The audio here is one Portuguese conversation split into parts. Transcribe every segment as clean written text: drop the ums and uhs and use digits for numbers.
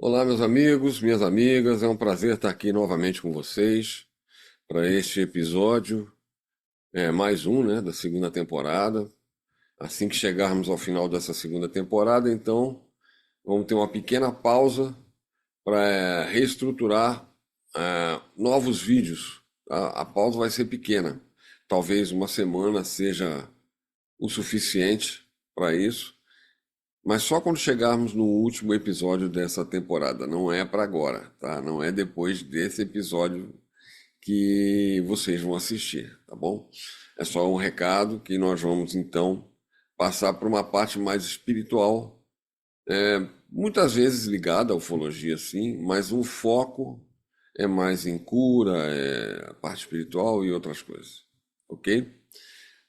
Olá, meus amigos, minhas amigas, é um prazer estar aqui novamente com vocês para este episódio, mais um, né, da segunda temporada. Assim que chegarmos ao final dessa segunda temporada, então vamos ter uma pequena pausa para reestruturar novos vídeos. Tá? A pausa vai ser pequena, talvez uma semana seja o suficiente para isso. Mas só quando chegarmos no último episódio dessa temporada, não é para agora, tá? Não é depois desse episódio que vocês vão assistir, tá bom? É só um recado que nós vamos então passar para uma parte mais espiritual, muitas vezes ligada à ufologia, sim, mas o foco é mais em cura, a parte espiritual e outras coisas, ok?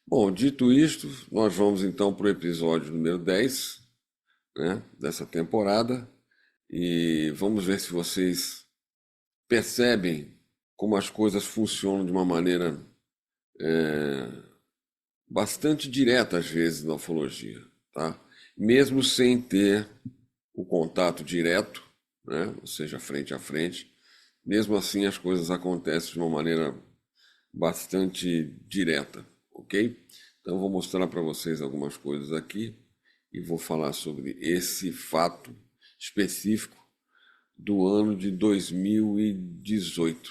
Bom, dito isto, nós vamos então para o episódio número 10, né, dessa temporada e vamos ver se vocês percebem como as coisas funcionam de uma maneira bastante direta às vezes na ufologia, tá? Mesmo sem ter o contato direto, né, ou seja, frente a frente, mesmo assim as coisas acontecem de uma maneira bastante direta, ok? Então vou mostrar para vocês algumas coisas aqui e vou falar sobre esse fato específico do ano de 2018,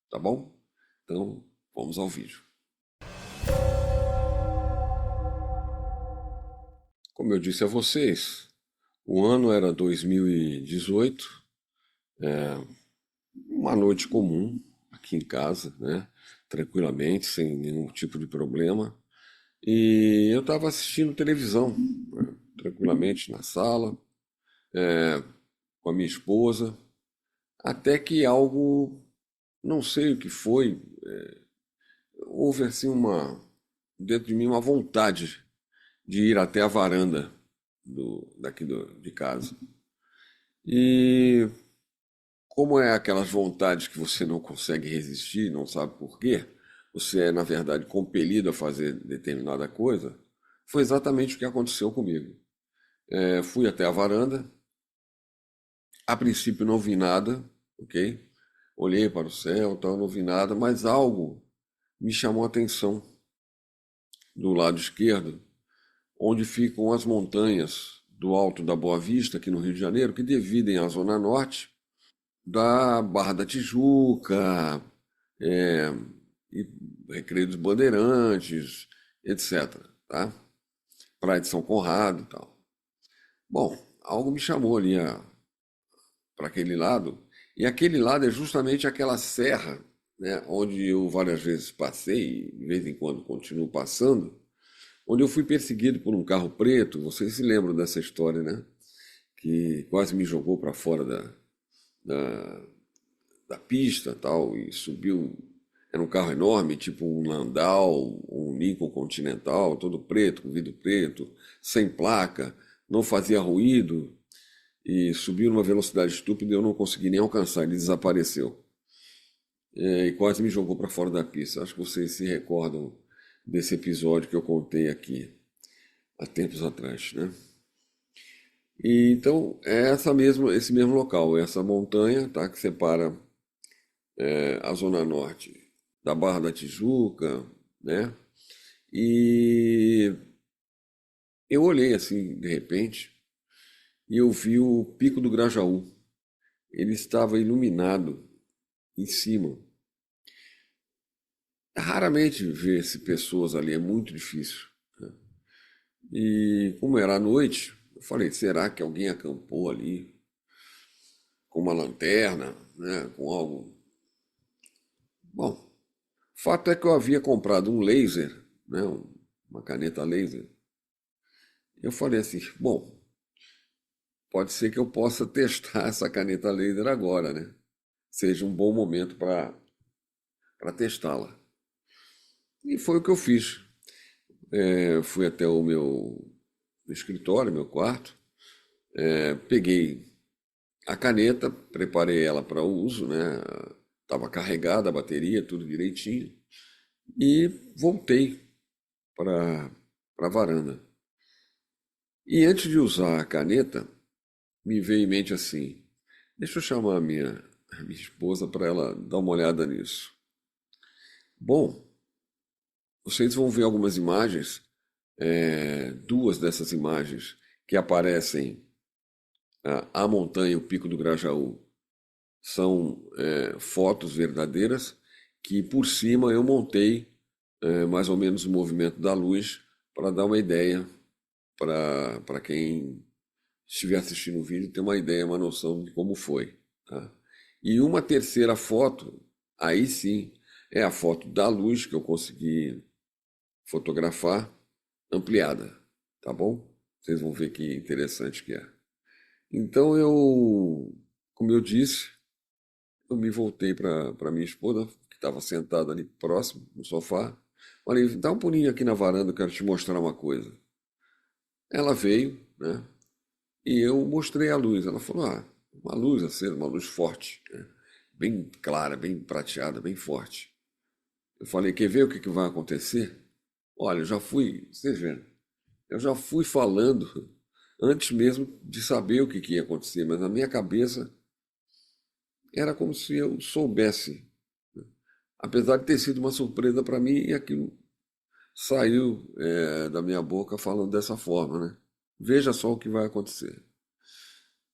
tá bom? Então, vamos ao vídeo. Como eu disse a vocês, o ano era 2018, uma noite comum aqui em casa, né? Tranquilamente, sem nenhum tipo de problema. E eu estava assistindo televisão, né? Tranquilamente na sala, com a minha esposa, até que algo, não sei o que foi, houve assim dentro de mim uma vontade de ir até a varanda de casa. E como é aquelas vontades que você não consegue resistir, não sabe por quê, você é, na verdade, compelido a fazer determinada coisa, foi exatamente o que aconteceu comigo. Fui até a varanda, a princípio não vi nada, ok? Olhei para o céu, tal, não vi nada, mas algo me chamou a atenção do lado esquerdo, onde ficam as montanhas do Alto da Boa Vista, aqui no Rio de Janeiro, que dividem a Zona Norte da Barra da Tijuca, é, e Recreio dos Bandeirantes, etc. Tá? Praia de São Conrado e tal. Bom, algo me chamou ali para aquele lado, e aquele lado é justamente aquela serra, né, onde eu várias vezes passei, e de vez em quando continuo passando, onde eu fui perseguido por um carro preto. Vocês se lembram dessa história, né? Que quase me jogou para fora da, da pista tal, e subiu. Era um carro enorme, tipo um Landau, um Lincoln Continental, todo preto, com vidro preto, sem placa, não fazia ruído, e subiu numa velocidade estúpida e eu não consegui nem alcançar, ele desapareceu. E quase me jogou para fora da pista. Acho que vocês se recordam desse episódio que eu contei aqui há tempos atrás, né? E então é esse mesmo local, essa montanha, tá, que separa a zona norte da Barra da Tijuca, né? E eu olhei assim de repente e eu vi o Pico do Grajaú. Ele estava iluminado em cima. Raramente vê-se pessoas ali, é muito difícil. E como era à noite, eu falei, será que alguém acampou ali com uma lanterna, né, com algo? Bom, o fato é que eu havia comprado um laser, né, uma caneta laser. Eu falei assim, bom, pode ser que eu possa testar essa caneta laser agora, né? Seja um bom momento para testá-la. E foi o que eu fiz. Fui até o meu escritório, meu quarto, peguei a caneta, preparei ela para uso, né? Estava carregada a bateria, tudo direitinho, e voltei para a varanda. E antes de usar a caneta, me veio em mente assim: Deixa eu chamar a minha esposa para ela dar uma olhada nisso. Bom, vocês vão ver algumas imagens, duas dessas imagens que aparecem a montanha, o Pico do Grajaú, são fotos verdadeiras que por cima eu montei mais ou menos o movimento da luz para dar uma ideia para quem estiver assistindo o vídeo ter uma ideia, uma noção de como foi, tá? E uma terceira foto, aí sim, é a foto da luz que eu consegui fotografar ampliada, tá bom? Vocês vão ver que interessante que é. Então como eu disse, eu me voltei para minha esposa, que estava sentada ali próximo, no sofá. Falei, dá um pulinho aqui na varanda, eu quero te mostrar uma coisa. Ela veio, né? E eu mostrei a luz. Ela falou, uma luz acesa, uma luz forte, né? Bem clara, bem prateada, bem forte. Eu falei, quer ver o que vai acontecer? Olha, vocês vendo, eu já fui falando antes mesmo de saber o que ia acontecer, mas na minha cabeça era como se eu soubesse. Apesar de ter sido uma surpresa para mim, e aquilo saiu da minha boca falando dessa forma, né? Veja só o que vai acontecer.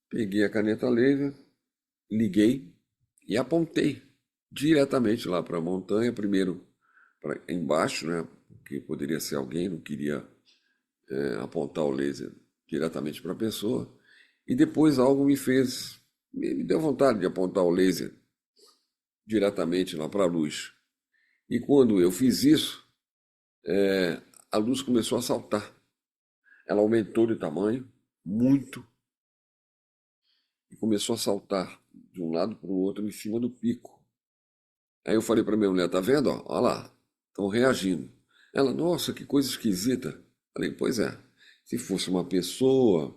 Peguei a caneta laser, liguei e apontei diretamente lá para a montanha, primeiro para embaixo, né? Que poderia ser alguém, não queria apontar o laser diretamente para a pessoa. E depois algo me deu vontade de apontar o laser diretamente lá para a luz. E quando eu fiz isso, a luz começou a saltar. Ela aumentou de tamanho, muito, e começou a saltar de um lado para o outro em cima do pico. Aí eu falei para minha mulher, tá vendo? Ó, olha lá, estão reagindo. Ela, nossa, que coisa esquisita. Falei, pois é, se fosse uma pessoa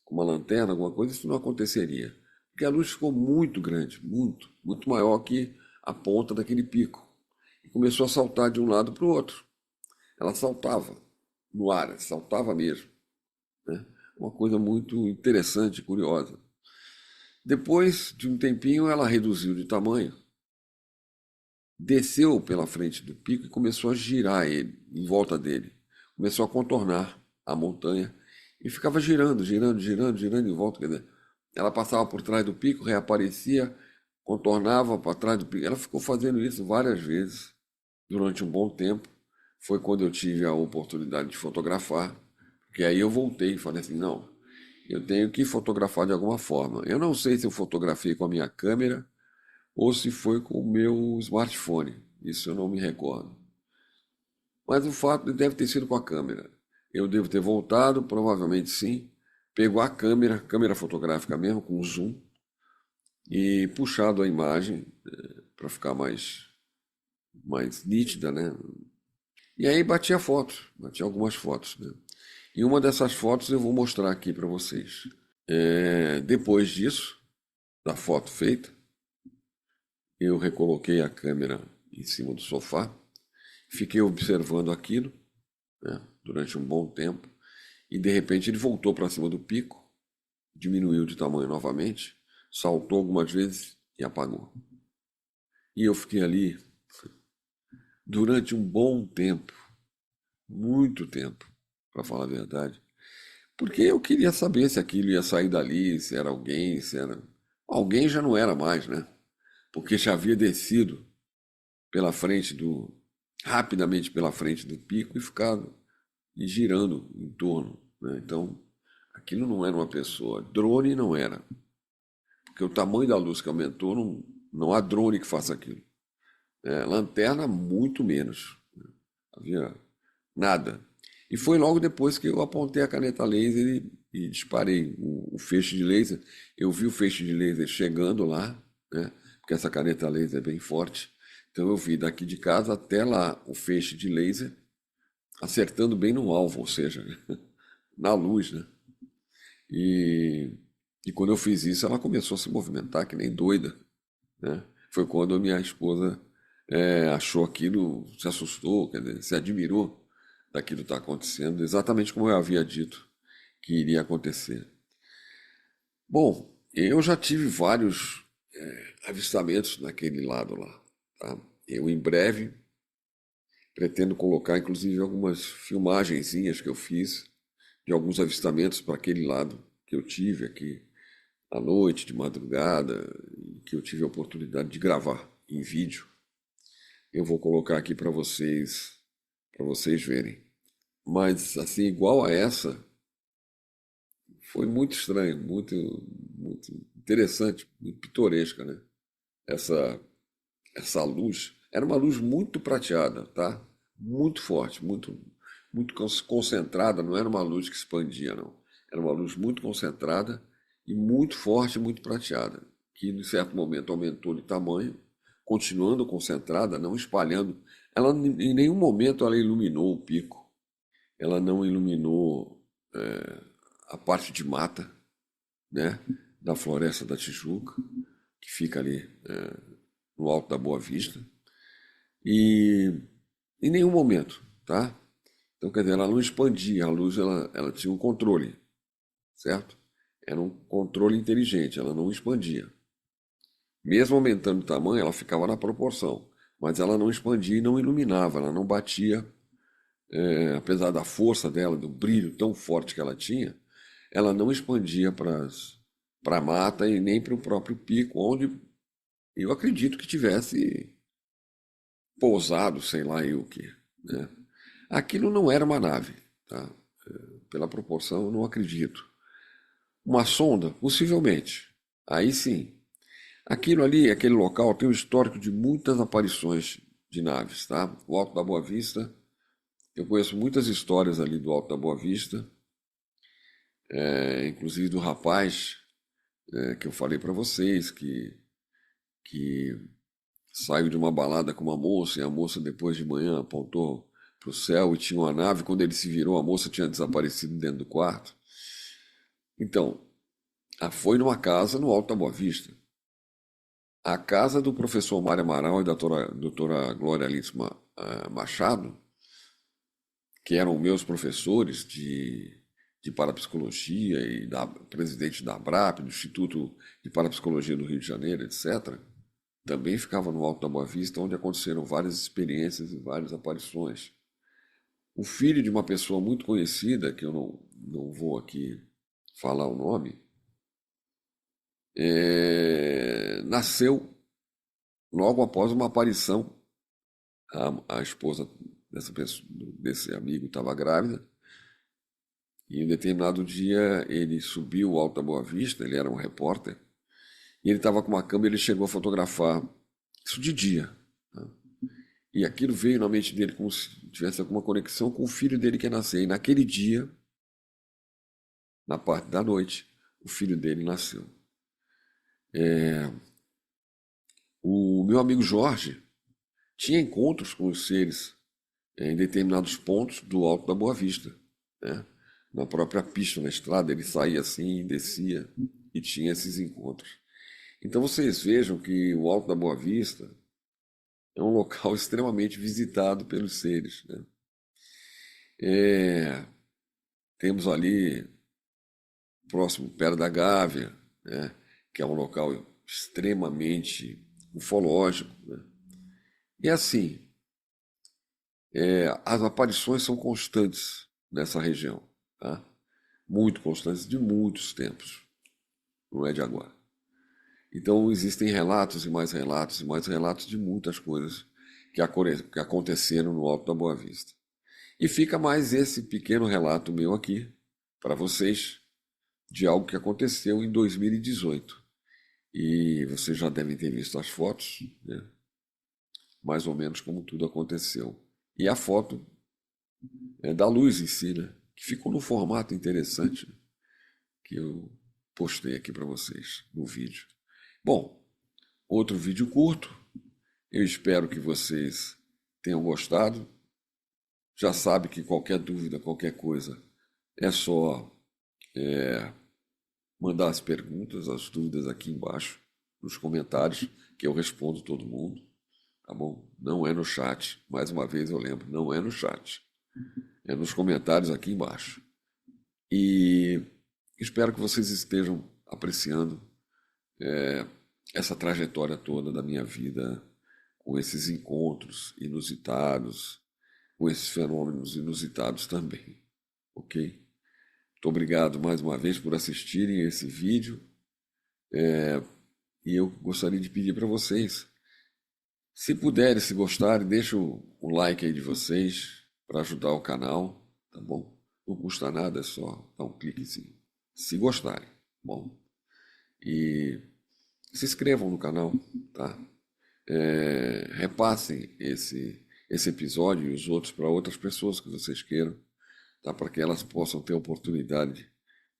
com uma lanterna, alguma coisa, isso não aconteceria. Porque a luz ficou muito grande, muito, muito maior que a ponta daquele pico. E começou a saltar de um lado para o outro. Ela saltava no ar, saltava mesmo, né? Uma coisa muito interessante e curiosa. Depois de um tempinho, ela reduziu de tamanho, desceu pela frente do pico e começou a girar ele, em volta dele. Começou a contornar a montanha e ficava girando, girando, girando, girando em volta. Quer dizer, ela passava por trás do pico, reaparecia, contornava para trás do pico. Ela ficou fazendo isso várias vezes durante um bom tempo. Foi quando eu tive a oportunidade de fotografar, porque aí eu voltei e falei assim, não, eu tenho que fotografar de alguma forma. Eu não sei se eu fotografei com a minha câmera ou se foi com o meu smartphone. Isso eu não me recordo. Mas o fato deve ter sido com a câmera. Eu devo ter voltado, provavelmente sim. Pegou a câmera fotográfica mesmo, com zoom, e puxado a imagem para ficar mais nítida, né? E aí bati algumas fotos, né? E uma dessas fotos eu vou mostrar aqui para vocês. Depois disso, da foto feita, eu recoloquei a câmera em cima do sofá, fiquei observando aquilo, né, durante um bom tempo, e de repente ele voltou para cima do pico, diminuiu de tamanho novamente, saltou algumas vezes e apagou. E eu fiquei ali durante um bom tempo, muito tempo, para falar a verdade, porque eu queria saber se aquilo ia sair dali, se era alguém, se era. Alguém já não era mais, né? Porque já havia descido pela frente rapidamente pela frente do pico e ficado e girando em torno, né? Então, aquilo não era uma pessoa. Drone não era, porque o tamanho da luz que aumentou, não há drone que faça aquilo. Lanterna, muito menos. Havia nada. E foi logo depois que eu apontei a caneta laser e disparei o feixe de laser. Eu vi o feixe de laser chegando lá, né? Porque essa caneta laser é bem forte. Então eu vi daqui de casa até lá o feixe de laser acertando bem no alvo, ou seja, na luz, né? E, e quando eu fiz isso, ela começou a se movimentar que nem doida, né? Foi quando a minha esposa achou aquilo, se assustou, quer dizer, se admirou daquilo que está acontecendo, exatamente como eu havia dito que iria acontecer. Bom, Eu já tive vários avistamentos naquele lado lá, tá? Eu em breve pretendo colocar, inclusive, algumas filmagenzinhas que eu fiz de alguns avistamentos para aquele lado que eu tive aqui à noite, de madrugada, e que eu tive a oportunidade de gravar em vídeo. Eu vou colocar aqui para vocês verem. Mas assim, igual a essa, foi muito estranho, muito interessante, muito pitoresca, né? Essa essa luz era uma luz muito prateada, tá? Muito forte, muito concentrada, não era uma luz que expandia, não. Era uma luz muito concentrada e muito forte, muito prateada, que em certo momento aumentou de tamanho, continuando concentrada, não espalhando. Ela em nenhum momento ela iluminou o pico, ela não iluminou a parte de mata, né, da Floresta da Tijuca, que fica ali no alto da Boa Vista. E em nenhum momento, tá? Então, quer dizer, ela não expandia, a luz ela tinha um controle, certo? Era um controle inteligente, ela não expandia. Mesmo aumentando o tamanho, ela ficava na proporção, mas ela não expandia e não iluminava, ela não batia, apesar da força dela, do brilho tão forte que ela tinha, ela não expandia para a mata e nem para o próprio pico, onde eu acredito que tivesse pousado, sei lá eu o que, né? Aquilo não era uma nave, tá? Pela proporção, eu não acredito. Uma sonda, possivelmente. Aí sim. Aquilo ali, aquele local, tem um histórico de muitas aparições de naves, tá? O Alto da Boa Vista, eu conheço muitas histórias ali do Alto da Boa Vista, inclusive do rapaz que eu falei para vocês, que saiu de uma balada com uma moça e a moça depois de manhã apontou para o céu e tinha uma nave. Quando ele se virou, a moça tinha desaparecido dentro do quarto. Então, foi numa casa no Alto da Boa Vista. A casa do professor Mário Amaral e da doutora Glória Alice Machado, que eram meus professores de parapsicologia e presidente da ABRAP, do Instituto de Parapsicologia do Rio de Janeiro, etc., também ficava no Alto da Boa Vista, onde aconteceram várias experiências e várias aparições. O filho de uma pessoa muito conhecida, que eu não vou aqui falar o nome, nasceu logo após uma aparição. A esposa desse amigo estava grávida, e em determinado dia ele subiu o Alto da Boa Vista, ele era um repórter, e ele estava com uma câmera e ele chegou a fotografar isso de dia. Tá? E aquilo veio na mente dele como se tivesse alguma conexão com o filho dele que ia nascer. E naquele dia, na parte da noite, o filho dele nasceu. O meu amigo Jorge tinha encontros com os seres em determinados pontos do Alto da Boa Vista, né? Na própria pista, na estrada, ele saía assim, descia e tinha esses encontros. Então vocês vejam que o Alto da Boa Vista é um local extremamente visitado pelos seres, né? É, temos ali, próximo, perto da Gávea, né? Que é um local extremamente ufológico, né? E assim, as aparições são constantes nessa região, tá? Muito constantes, de muitos tempos, não é de agora. Então existem relatos e mais relatos de muitas coisas que aconteceram no Alto da Boa Vista. E fica mais esse pequeno relato meu aqui, para vocês, de algo que aconteceu em 2018. E vocês já devem ter visto as fotos, né? Mais ou menos como tudo aconteceu. E a foto é da luz em si, né? Que ficou num formato interessante, né? Que eu postei aqui para vocês no vídeo. Bom, outro vídeo curto. Eu espero que vocês tenham gostado. Já sabe que qualquer dúvida, qualquer coisa, é só mandar as perguntas, as dúvidas aqui embaixo, nos comentários, que eu respondo todo mundo, tá bom? Não é no chat, mais uma vez eu lembro, não é no chat, é nos comentários aqui embaixo. E espero que vocês estejam apreciando essa trajetória toda da minha vida, com esses encontros inusitados, com esses fenômenos inusitados também, ok? Muito obrigado mais uma vez por assistirem esse vídeo e eu gostaria de pedir para vocês, se puderem, se gostarem, deixa o like aí de vocês para ajudar o canal, tá bom? Não custa nada, é só dar um cliquezinho, se gostarem, bom? E se inscrevam no canal, tá? Repassem esse episódio e os outros para outras pessoas que vocês queiram, tá? Para que elas possam ter a oportunidade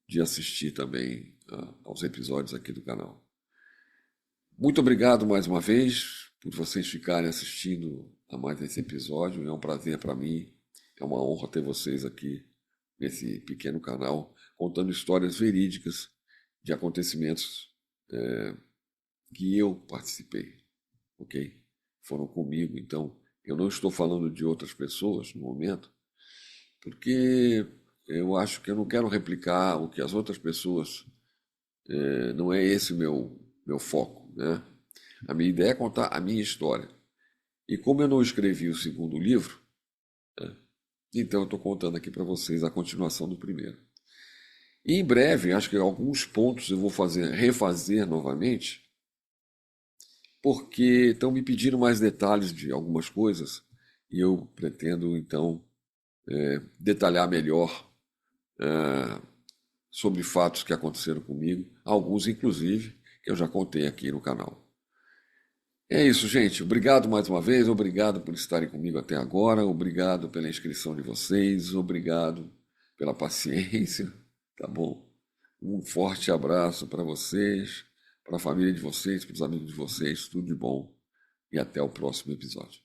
de assistir também aos episódios aqui do canal. Muito obrigado mais uma vez por vocês ficarem assistindo a mais esse episódio. É um prazer para mim, é uma honra ter vocês aqui nesse pequeno canal contando histórias verídicas de acontecimentos que eu participei, ok? Foram comigo, então eu não estou falando de outras pessoas no momento, porque eu acho que eu não quero replicar o que as outras pessoas, não é esse o meu foco, né? A minha ideia é contar a minha história. E como eu não escrevi o segundo livro, então eu estou contando aqui para vocês a continuação do primeiro. E em breve, acho que alguns pontos eu vou refazer novamente, porque estão me pedindo mais detalhes de algumas coisas e eu pretendo então detalhar melhor sobre fatos que aconteceram comigo, alguns inclusive que eu já contei aqui no canal. É isso, gente. Obrigado mais uma vez, obrigado por estarem comigo até agora, obrigado pela inscrição de vocês, obrigado pela paciência, tá bom? Um forte abraço para vocês, para a família de vocês, para os amigos de vocês, tudo de bom e até o próximo episódio.